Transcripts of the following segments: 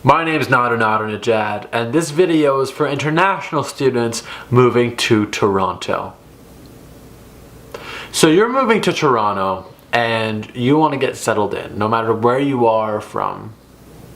My name is Najad, and this video is for international students moving to Toronto. So you're moving to Toronto and you want to get settled in. No matter where you are from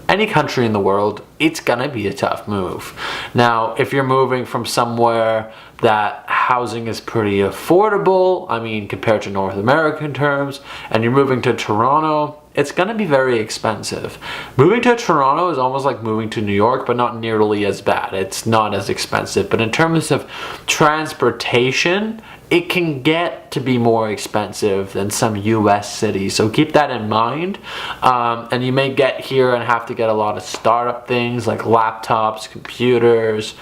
any country in the world, it's gonna be a tough move. Now, if you're moving from somewhere that housing is pretty affordable, I mean compared to North American terms, and you're moving to Toronto, it's gonna be very expensive. Moving to Toronto is almost like moving to New York, but not nearly as bad. It's not as expensive, but in terms of transportation, it can get to be more expensive than some US cities, so keep that in mind. And you may get here and have to get a lot of startup things like laptops, computers,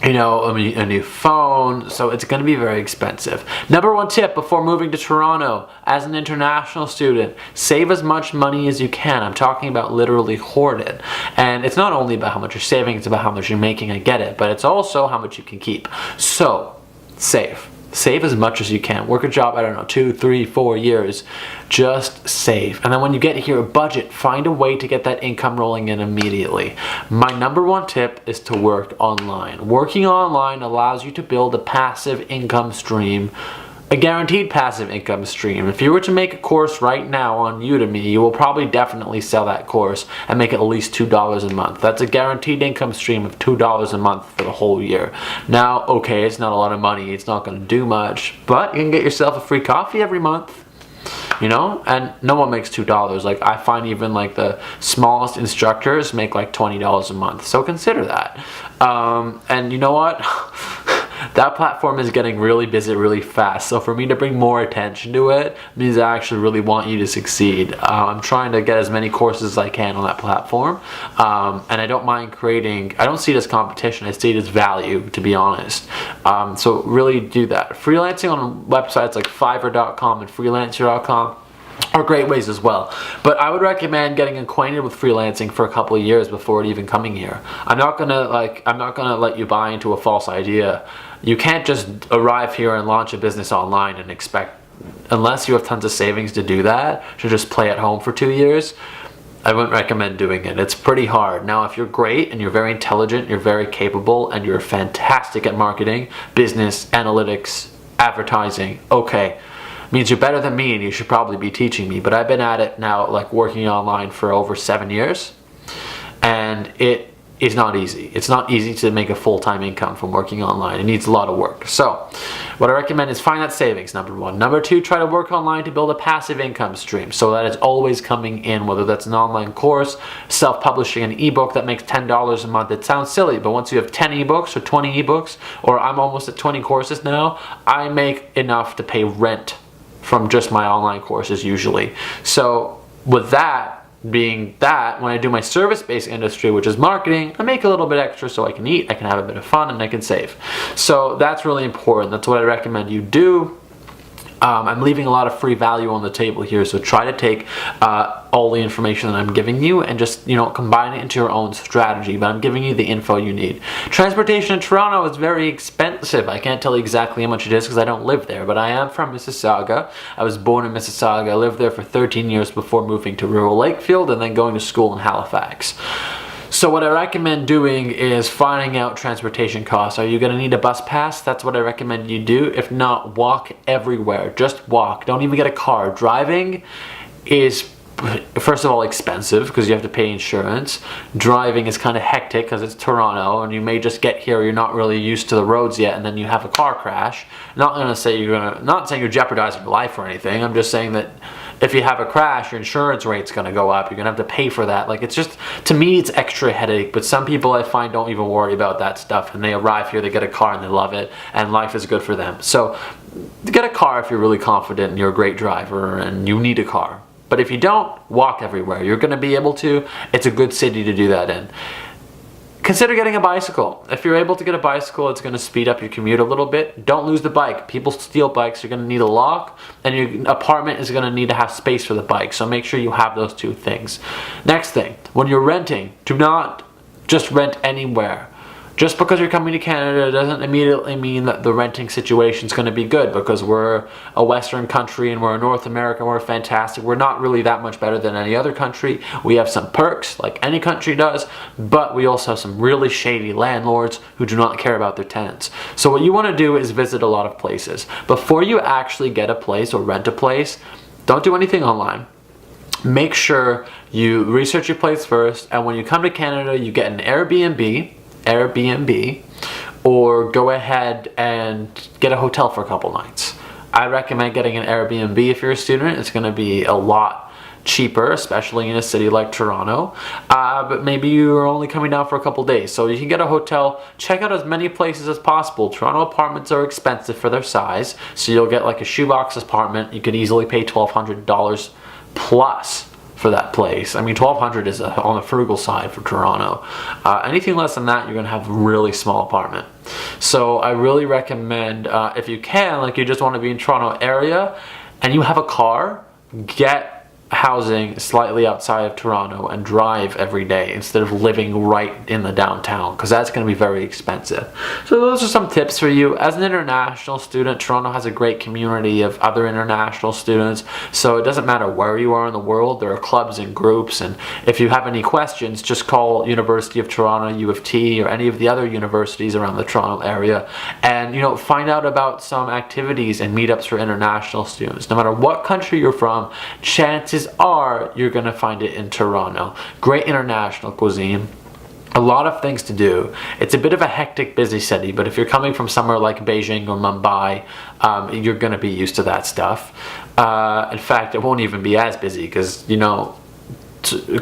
you know, a new phone, so it's going to be very expensive. Number one tip before moving to Toronto as an international student: save as much money as you can. I'm talking about literally hoard it. And it's not only about how much you're saving, it's about how much you're making, I get it, but it's also how much you can keep. So, save. Save as much as you can. Work a job, I don't know, 2, 3, 4 years. Just save. And then when you get here, budget. Find a way to get that income rolling in immediately. My number one tip is to work online. Working online allows you to build a passive income stream, a guaranteed passive income stream. If you were to make a course right now on Udemy, you will probably definitely sell that course and make at least $2 a month. That's a guaranteed income stream of $2 a month for the whole year. Now, okay, it's not a lot of money, it's not gonna do much, but you can get yourself a free coffee every month. You know, and no one makes $2. Like, I find even like the smallest instructors make like $20 a month. So consider that. And you know what? That platform is getting really busy really fast. So for me to bring more attention to it means I actually really want you to succeed. I'm trying to get as many courses as I can on that platform. And I don't mind creating, I don't see it as competition, I see it as value, to be honest. So really do that. Freelancing on websites like Fiverr.com and Freelancer.com are great ways as well, but I would recommend getting acquainted with freelancing for a couple of years before even coming here. I'm not gonna let you buy into a false idea. You can't just arrive here and launch a business online and expect, unless you have tons of savings to do that, to just play at home for 2 years. I wouldn't recommend doing it. It's pretty hard. Now, if you're great and you're very intelligent, you're very capable, and you're fantastic at marketing, business, analytics, advertising, okay, means you're better than me and you should probably be teaching me. But I've been at it now, like working online for over 7 years, and it is not easy. It's not easy to make a full-time income from working online. It needs a lot of work. So what I recommend is find that savings, number one. Number two, try to work online to build a passive income stream so that it's always coming in, whether that's an online course, self-publishing an ebook that makes $10 a month. It sounds silly, but once you have 10 ebooks or 20 ebooks, or I'm almost at 20 courses now, I make enough to pay rent from just my online courses usually. So with that being that, when I do my service-based industry, which is marketing, I make a little bit extra so I can eat, I can have a bit of fun, and I can save. So that's really important. That's what I recommend you do. I'm leaving a lot of free value on the table here, so try to take all the information that I'm giving you and just, you know, combine it into your own strategy, but I'm giving you the info you need. Transportation in Toronto is very expensive. I can't tell you exactly how much it is because I don't live there, but I am from Mississauga. I was born in Mississauga. I lived there for 13 years before moving to rural Lakefield and then going to school in Halifax. So what I recommend doing is finding out transportation costs. Are you going to need a bus pass? That's what I recommend you do. If not, walk everywhere. Just walk. Don't even get a car. Driving is, first of all, expensive because you have to pay insurance. Driving is kind of hectic because it's Toronto and you may just get here, you're not really used to the roads yet, and then you have a car crash. Not saying you're jeopardizing your life or anything. I'm just saying that if you have a crash, your insurance rate's gonna go up. You're gonna have to pay for that. Like, it's just, to me, it's extra headache, but some people I find don't even worry about that stuff, and they arrive here, they get a car and they love it, and life is good for them. So get a car if you're really confident and you're a great driver and you need a car. But if you don't, walk everywhere. You're gonna be able to. It's a good city to do that in. Consider getting a bicycle. If you're able to get a bicycle, it's going to speed up your commute a little bit. Don't lose the bike. People steal bikes. You're going to need a lock, and your apartment is going to need to have space for the bike. So make sure you have those two things. Next thing, when you're renting, do not just rent anywhere. Just because you're coming to Canada doesn't immediately mean that the renting situation is going to be good, because we're a Western country and we're North America, we're fantastic. We're not really that much better than any other country. We have some perks like any country does, but we also have some really shady landlords who do not care about their tenants. So what you want to do is visit a lot of places. Before you actually get a place or rent a place, don't do anything online. Make sure you research your place first, and when you come to Canada, you get an Airbnb, or go ahead and get a hotel for a couple nights. I recommend getting an Airbnb if you're a student. It's going to be a lot cheaper, especially in a city like Toronto, but maybe you're only coming down for a couple days, so you can get a hotel. Check out as many places as possible. Toronto apartments are expensive for their size, so you'll get like a shoebox apartment. You could easily pay $1,200 plus for that place. I mean, $1,200 is on the frugal side for Toronto. Anything less than that, you're gonna have a really small apartment. So I really recommend, if you can, like you just want to be in Toronto area and you have a car, get housing slightly outside of Toronto and drive every day instead of living right in the downtown, because that's going to be very expensive. So those are some tips for you. As an international student, Toronto has a great community of other international students, so it doesn't matter where you are in the world, there are clubs and groups, and if you have any questions, just call University of Toronto, U of T, or any of the other universities around the Toronto area, and find out about some activities and meetups for international students. No matter what country you're from, chances are you're gonna find it in Toronto. Great international cuisine, a lot of things to do. It's a bit of a hectic, busy city, but if you're coming from somewhere like Beijing or Mumbai, you're gonna be used to that stuff. In fact, it won't even be as busy, because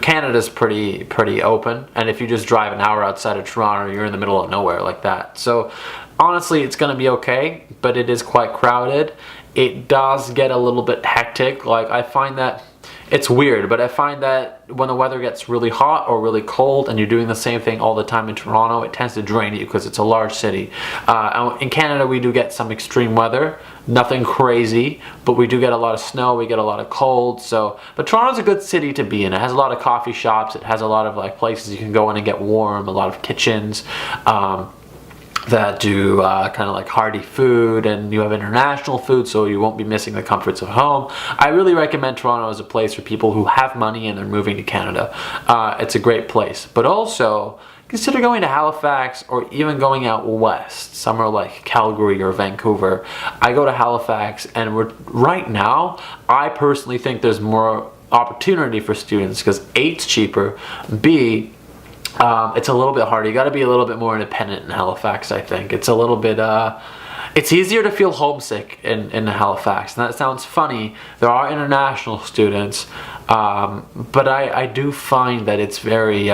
Canada's pretty open, and if you just drive an hour outside of Toronto, you're in the middle of nowhere like that. So honestly, it's gonna be okay, but it is quite crowded. It does get a little bit hectic. Like, I find that it's weird, but I find that when the weather gets really hot or really cold and you're doing the same thing all the time in Toronto, it tends to drain you because it's a large city. In Canada, we do get some extreme weather, nothing crazy, but we do get a lot of snow, we get a lot of cold. But Toronto's a good city to be in. It has a lot of coffee shops, it has a lot of places you can go in and get warm, a lot of kitchens that do kind of like hearty food, and you have international food, so you won't be missing the comforts of home. I really recommend Toronto as a place for people who have money and they're moving to Canada. It's a great place, but also consider going to Halifax, or even going out west, somewhere like Calgary or Vancouver. I go to Halifax, and right now, I personally think there's more opportunity for students, because A, it's cheaper, B, it's a little bit harder. You got to be a little bit more independent in Halifax, I think. It's a little bit, it's easier to feel homesick in Halifax. And that sounds funny. There are international students, but I do find that it's very,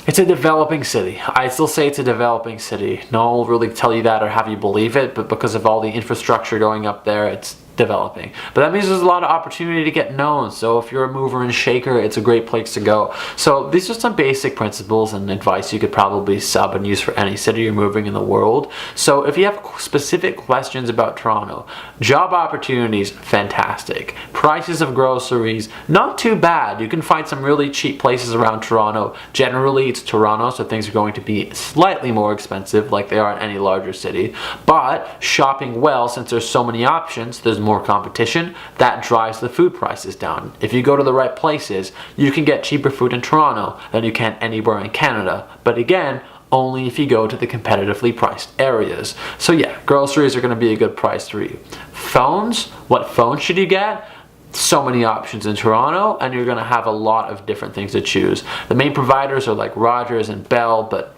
it's a developing city. I still say it's a developing city. No one will really tell you that or have you believe it, but because of all the infrastructure going up there, it's developing. But that means there's a lot of opportunity to get known. So if you're a mover and shaker, it's a great place to go. So these are some basic principles and advice you could probably sub and use for any city you're moving in the world. So if you have specific questions about Toronto, job opportunities, fantastic. Prices of groceries, not too bad. You can find some really cheap places around Toronto. Generally, it's Toronto, so things are going to be slightly more expensive, like they are in any larger city. But shopping well, since there's so many options, there's more competition, that drives the food prices down. If you go to the right places, you can get cheaper food in Toronto than you can anywhere in Canada. But again, only if you go to the competitively priced areas. So yeah, groceries are going to be a good price for you. Phones, what phone should you get? So many options in Toronto, and you're going to have a lot of different things to choose. The main providers are like Rogers and Bell, but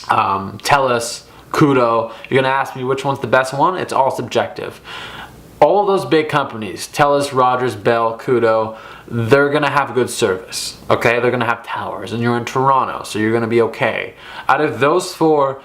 TELUS, Koodo. You're going to ask me which one's the best one? It's all subjective. All of those big companies, TELUS, Rogers, Bell, Koodo, they're going to have good service, okay? They're going to have towers, and you're in Toronto, so you're going to be okay. Out of those four,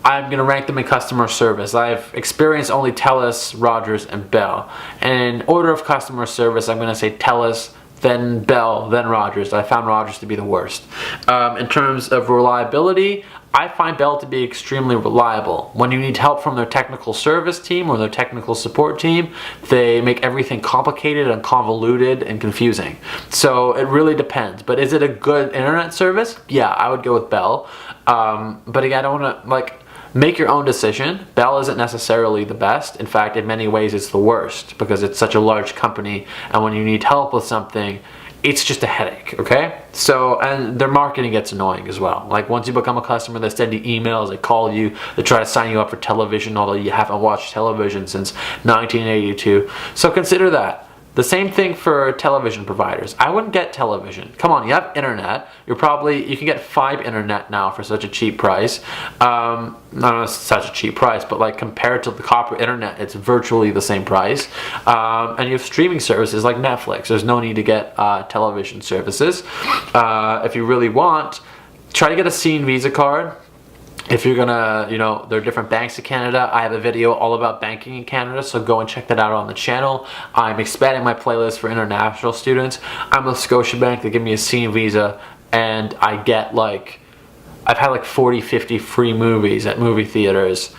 I'm going to rank them in customer service. I've experienced only TELUS, Rogers, and Bell. And in order of customer service, I'm going to say TELUS, then Bell, then Rogers. I found Rogers to be the worst. In terms of reliability, I find Bell to be extremely reliable. When you need help from their technical service team or their technical support team, they make everything complicated and convoluted and confusing. So it really depends. But is it a good internet service? Yeah, I would go with Bell. But again, I don't want to, make your own decision. Bell isn't necessarily the best. In fact, in many ways, it's the worst because it's such a large company, and when you need help with something, it's just a headache, okay? So, and their marketing gets annoying as well. Like, once you become a customer, they send you emails, they call you, they try to sign you up for television, although you haven't watched television since 1982. So consider that. The same thing for television providers. I wouldn't get television. Come on, you have internet. You can get 5 internet now for such a cheap price. Not such a cheap price, but compared to the copper internet, it's virtually the same price. And you have streaming services like Netflix. There's no need to get television services. If you really want, try to get a CN Visa card. If you're gonna, there are different banks in Canada. I have a video all about banking in Canada, so go and check that out on the channel. I'm expanding my playlist for international students. I'm with Scotiabank. They give me a CN Visa, and I get I've had 40, 50 free movies at movie theaters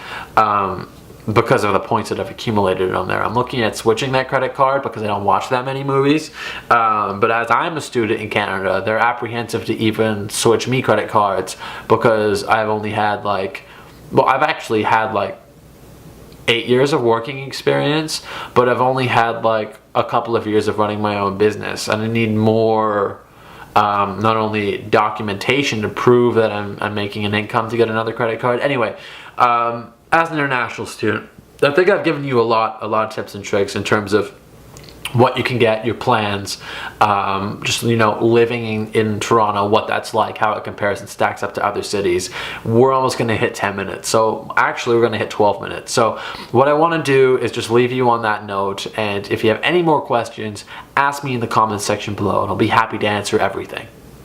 because of the points that I've accumulated on there. I'm looking at switching that credit card because I don't watch that many movies. But as I'm a student in Canada, they're apprehensive to even switch me credit cards because I've only had I've actually had 8 years of working experience, but I've only had a couple of years of running my own business, and I need more not only documentation to prove that I'm making an income to get another credit card. Anyway, as an international student, I think I've given you a lot of tips and tricks in terms of what you can get, your plans, just living in Toronto, what that's like, how it compares and stacks up to other cities. We're almost going to hit 10 minutes, so actually we're going to hit 12 minutes. So what I want to do is just leave you on that note, and if you have any more questions, ask me in the comments section below, and I'll be happy to answer everything.